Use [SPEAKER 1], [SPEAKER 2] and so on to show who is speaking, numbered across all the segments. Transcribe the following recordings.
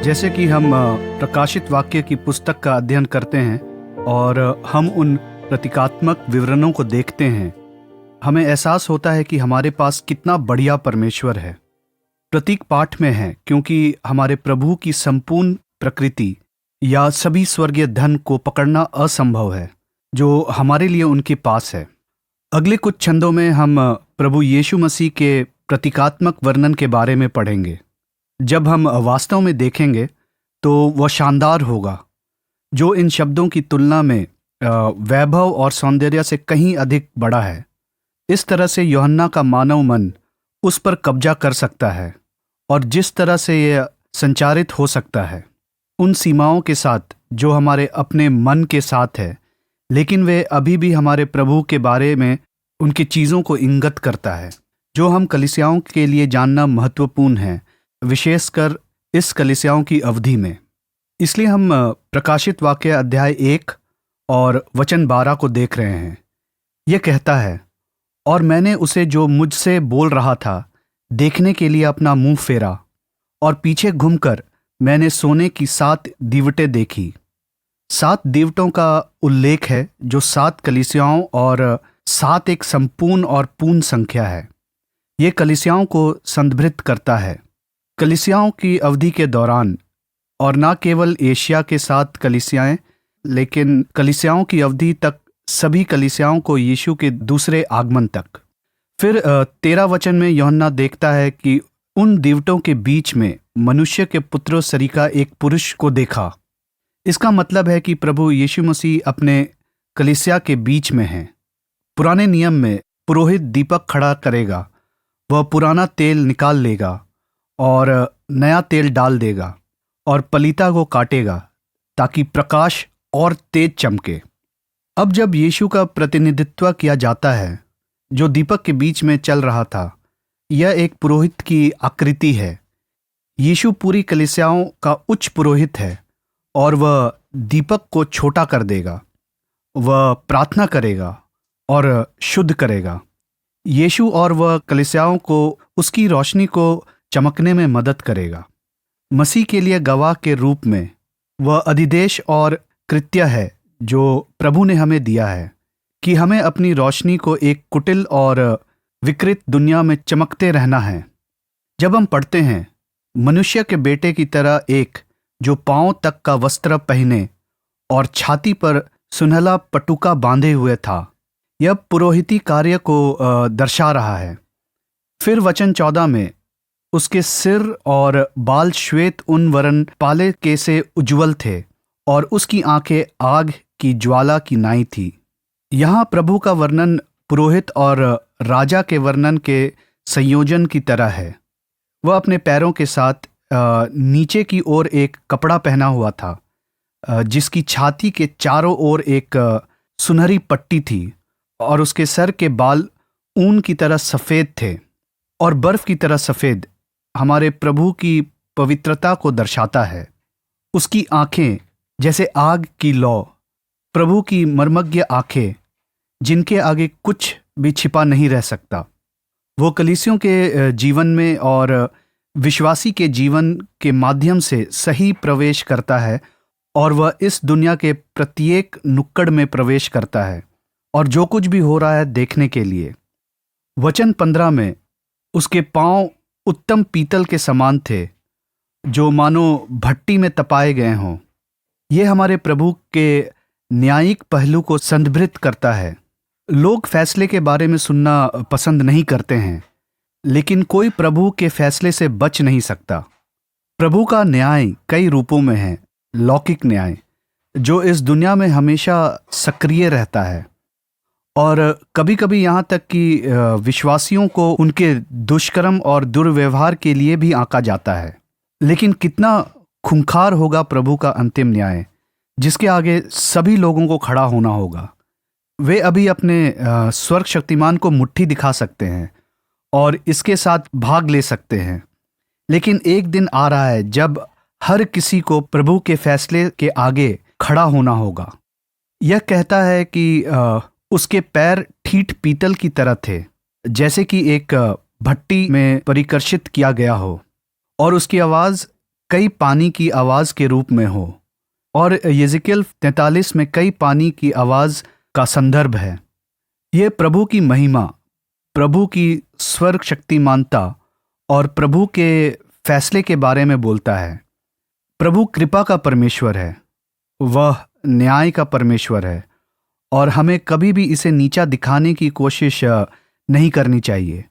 [SPEAKER 1] जैसे कि हम प्रकाशित वाक्य की पुस्तक का अध्ययन करते हैं और हम उन प्रतीकात्मक विवरणों को देखते हैं, हमें एहसास होता है कि हमारे पास कितना बढ़िया परमेश्वर है। प्रतीक पाठ में है क्योंकि हमारे प्रभु की संपूर्ण प्रकृति या सभी स्वर्गीय धन को पकड़ना असंभव है जो हमारे लिए उनके पास है। अगले कुछ छंदों में हम प्रभु यीशु मसीह के प्रतीकात्मक वर्णन के बारे में पढ़ेंगे। जब हम वास्तव में देखेंगे तो वह शानदार होगा, जो इन शब्दों की तुलना में वैभव और सौंदर्य से कहीं अधिक बड़ा है। इस तरह से यूहन्ना का मानव मन उस पर कब्जा कर सकता है और जिस तरह से यह संचारित हो सकता है उन सीमाओं के साथ जो हमारे अपने मन के साथ है, लेकिन वे अभी भी हमारे प्रभु के बारे में उनकी चीज़ों को इंगित करता है जो हम कलीसियाओं के लिए जानना महत्वपूर्ण है, विशेषकर इस कलीसियाओं की अवधि में। इसलिए हम प्रकाशित वाक्य अध्याय 1 और वचन 12 को देख रहे हैं। यह कहता है, और मैंने उसे जो मुझसे बोल रहा था देखने के लिए अपना मुंह फेरा, और पीछे घूमकर मैंने सोने की 7 दीवटें देखी। 7 दीवटों का उल्लेख है जो 7 कलीसियाओं और 7 एक संपूर्ण और पूर्ण संख्या है। ये कलीसियाओं को संदर्भित करता है। कलीसियाओं की अवधि के दौरान, और न केवल एशिया के 7 कलीसियाएं, लेकिन कलीसियाओं की अवधि तक सभी कलीसियाओं को यीशु के दूसरे आगमन तक। फिर 13 वचन में यूहन्ना देखता है कि उन दीवटों के बीच में मनुष्य के पुत्रों सरीका एक पुरुष को देखा। इसका मतलब है कि प्रभु यीशु मसीह अपने कलीसिया के बीच में है। पुराने नियम में पुरोहित दीपक खड़ा करेगा, वह पुराना तेल निकाल लेगा और नया तेल डाल देगा और पलीता को काटेगा ताकि प्रकाश और तेज चमके। अब जब यीशु का प्रतिनिधित्व किया जाता है जो दीपक के बीच में चल रहा था, यह एक पुरोहित की आकृति है। यीशु पूरी कलीसियाओं का उच्च पुरोहित है और वह दीपक को छोटा कर देगा। वह प्रार्थना करेगा और शुद्ध करेगा। यीशु और वह कलीसियाओं को उसकी रोशनी को चमकने में मदद करेगा। मसीह के लिए गवाह के रूप में वह अधिदेश और कृत्य है जो प्रभु ने हमें दिया है कि हमें अपनी रोशनी को एक कुटिल और विकृत दुनिया में चमकते रहना है। जब हम पढ़ते हैं, मनुष्य के बेटे की तरह एक जो पांव तक का वस्त्र पहने और छाती पर सुनहला पटुका बांधे हुए था, यह पुरोहिती कार्य को दर्शा रहा है। फिर वचन 14 में उसके सिर और बाल श्वेत ऊन वरन पाले के से उज्ज्वल थे और उसकी आंखें आग की ज्वाला की नाई थी। यहाँ प्रभु का वर्णन पुरोहित और राजा के वर्णन के संयोजन की तरह है। वह अपने पैरों के साथ नीचे की ओर एक कपड़ा पहना हुआ था जिसकी छाती के चारों ओर एक सुनहरी पट्टी थी और उसके सर के बाल ऊन की तरह सफ़ेद थे और बर्फ की तरह सफ़ेद हमारे प्रभु की पवित्रता को दर्शाता है। उसकी आंखें जैसे आग की लौ, प्रभु की मर्मज्ञ आंखें जिनके आगे कुछ भी छिपा नहीं रह सकता। वो कलीसियों के जीवन में और विश्वासी के जीवन के माध्यम से सही प्रवेश करता है और वह इस दुनिया के प्रत्येक नुक्कड़ में प्रवेश करता है और जो कुछ भी हो रहा है देखने के लिए। वचन 15 में उसके पांव उत्तम पीतल के समान थे जो मानो भट्टी में तपाए गए हों। यह हमारे प्रभु के न्यायिक पहलू को संदर्भित करता है। लोग फैसले के बारे में सुनना पसंद नहीं करते हैं, लेकिन कोई प्रभु के फैसले से बच नहीं सकता। प्रभु का न्याय कई रूपों में है। लौकिक न्याय जो इस दुनिया में हमेशा सक्रिय रहता है और कभी कभी यहाँ तक कि विश्वासियों को उनके दुष्कर्म और दुर्व्यवहार के लिए भी आंका जाता है। लेकिन कितना खूंखार होगा प्रभु का अंतिम न्याय, जिसके आगे सभी लोगों को खड़ा होना होगा। वे अभी अपने स्वर्ग शक्तिमान को मुट्ठी दिखा सकते हैं और इसके साथ भाग ले सकते हैं, लेकिन एक दिन आ रहा है जब हर किसी को प्रभु के फैसले के आगे खड़ा होना होगा। यह कहता है कि उसके पैर ठीठ पीतल की तरह थे, जैसे कि एक भट्टी में परिकर्षित किया गया हो, और उसकी आवाज़ कई पानी की आवाज के रूप में हो, और यिजकियल 43 में कई पानी की आवाज का संदर्भ है। ये प्रभु की महिमा, प्रभु की स्वर्ग शक्तिमानता और प्रभु के फैसले के बारे में बोलता है। प्रभु कृपा का परमेश्वर है, वह न्याय का परमेश्वर है, और हमें कभी भी इसे नीचा दिखाने की कोशिश नहीं करनी चाहिए।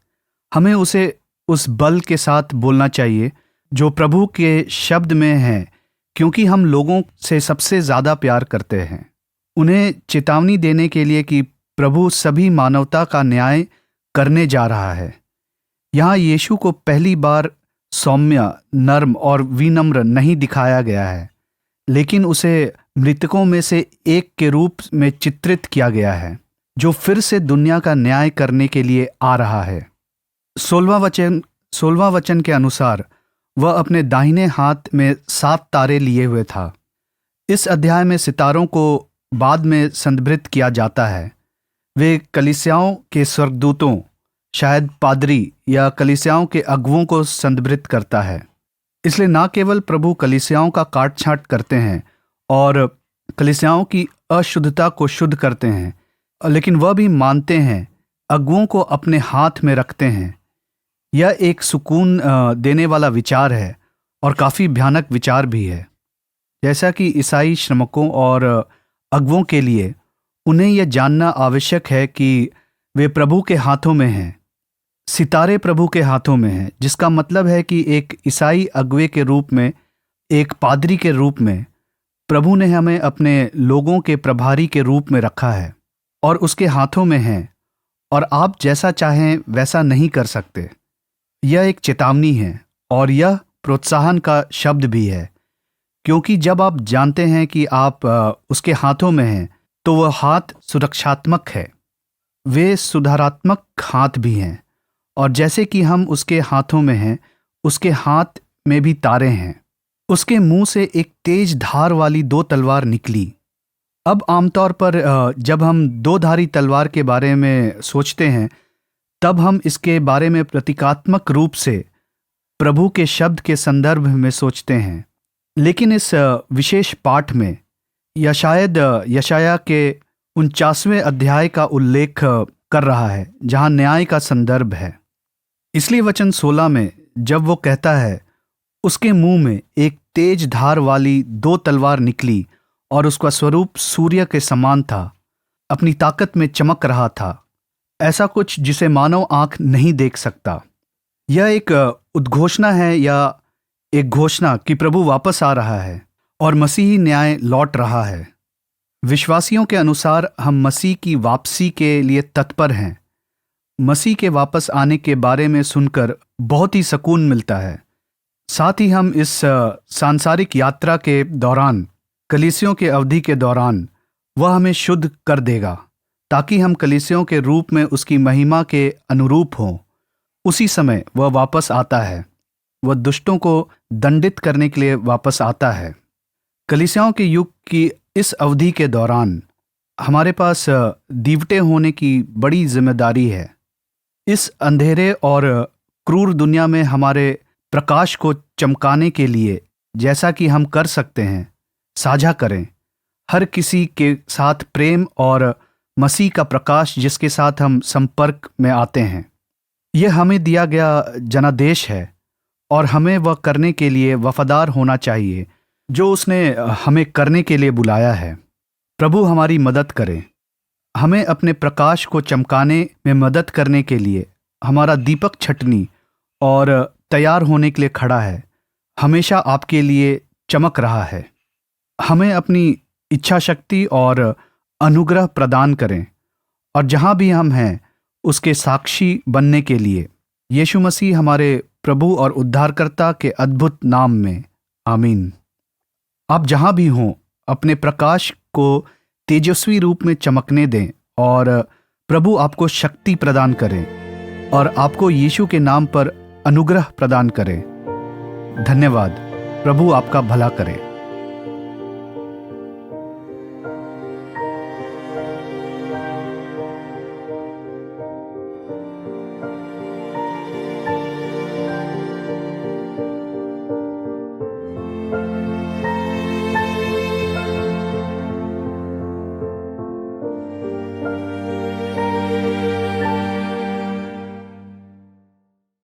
[SPEAKER 1] हमें उसे उस बल के साथ बोलना चाहिए जो प्रभु के शब्द में है, क्योंकि हम लोगों से सबसे ज़्यादा प्यार करते हैं। उन्हें चेतावनी देने के लिए कि प्रभु सभी मानवता का न्याय करने जा रहा है। यहाँ यीशु को पहली बार सौम्य, नर्म और विनम्र नहीं दिखाया गया है, लेकिन उसे मृतकों में से एक के रूप में चित्रित किया गया है, जो फिर से दुनिया का न्याय करने के लिए आ रहा है। 16वां वचन के अनुसार वह अपने दाहिने हाथ में 7 तारे लिए हुए था। इस अध्याय में सितारों को बाद में संदर्भित किया जाता है। वे कलीसियाओं के स्वर्गदूतों, शायद पादरी या कलीसियाओं के अगुवों को संदर्भित करता है। इसलिए न केवल प्रभु कलीसियाओं का काट छांट करते हैं और कलीसियाओं की अशुद्धता को शुद्ध करते हैं, लेकिन वह भी मानते हैं, अगुवों को अपने हाथ में रखते हैं। यह एक सुकून देने वाला विचार है और काफ़ी भयानक विचार भी है। जैसा कि ईसाई श्रमिकों और अगुवों के लिए उन्हें यह जानना आवश्यक है कि वे प्रभु के हाथों में हैं। सितारे प्रभु के हाथों में हैं, जिसका मतलब है कि एक ईसाई अगुवे के रूप में, एक पादरी के रूप में प्रभु ने हमें अपने लोगों के प्रभारी के रूप में रखा है और उसके हाथों में हैं, और आप जैसा चाहें वैसा नहीं कर सकते। यह एक चेतावनी है और यह प्रोत्साहन का शब्द भी है, क्योंकि जब आप जानते हैं कि आप उसके हाथों में हैं, तो वह हाथ सुरक्षात्मक है। वे सुधारात्मक हाथ भी हैं, और जैसे कि हम उसके हाथों में हैं, उसके हाथ में भी तारे हैं। उसके मुंह से एक तेज धार वाली 2 तलवार निकली। अब आमतौर पर जब हम 2 धारी तलवार के बारे में सोचते हैं, तब हम इसके बारे में प्रतीकात्मक रूप से प्रभु के शब्द के संदर्भ में सोचते हैं। लेकिन इस विशेष पाठ में या शायद यशाया के 49वें अध्याय का उल्लेख कर रहा है, जहां न्याय का संदर्भ है। इसलिए वचन 16 में जब वो कहता है, उसके मुंह में एक तेज धार वाली 2 तलवार निकली और उसका स्वरूप सूर्य के समान था, अपनी ताकत में चमक रहा था, ऐसा कुछ जिसे मानव आंख नहीं देख सकता। यह एक उद्घोषणा है या एक घोषणा कि प्रभु वापस आ रहा है और मसीही न्याय लौट रहा है। विश्वासियों के अनुसार हम मसीह की वापसी के लिए तत्पर हैं। मसीह के वापस आने के बारे में सुनकर बहुत ही सुकून मिलता है। साथ ही हम इस सांसारिक यात्रा के दौरान, कलीसियों के अवधि के दौरान, वह हमें शुद्ध कर देगा ताकि हम कलीसियों के रूप में उसकी महिमा के अनुरूप हों। उसी समय वह वापस आता है। वह दुष्टों को दंडित करने के लिए वापस आता है। कलीसियाओं के युग की इस अवधि के दौरान हमारे पास दीवटे होने की बड़ी जिम्मेदारी है। इस अंधेरे और क्रूर दुनिया में हमारे प्रकाश को चमकाने के लिए जैसा कि हम कर सकते हैं, साझा करें। हर किसी के साथ प्रेम और मसीह का प्रकाश जिसके साथ हम संपर्क में आते हैं। यह हमें दिया गया जनादेश है और हमें वह करने के लिए वफादार होना चाहिए जो उसने हमें करने के लिए बुलाया है। प्रभु हमारी मदद करे। हमें अपने प्रकाश को चमकाने में मदद करने के लिए हमारा दीपक छटनी और तैयार होने के लिए खड़ा है, हमेशा आपके लिए चमक रहा है। हमें अपनी इच्छा शक्ति और अनुग्रह प्रदान करें और जहाँ भी हम हैं उसके साक्षी बनने के लिए। यीशु मसीह हमारे प्रभु और उद्धारकर्ता के अद्भुत नाम में, आमीन। आप जहाँ भी हों अपने प्रकाश को तेजस्वी रूप में चमकने दें और प्रभु आपको शक्ति प्रदान करें और आपको यीशु के नाम पर अनुग्रह प्रदान करें। धन्यवाद। प्रभु आपका भला करे।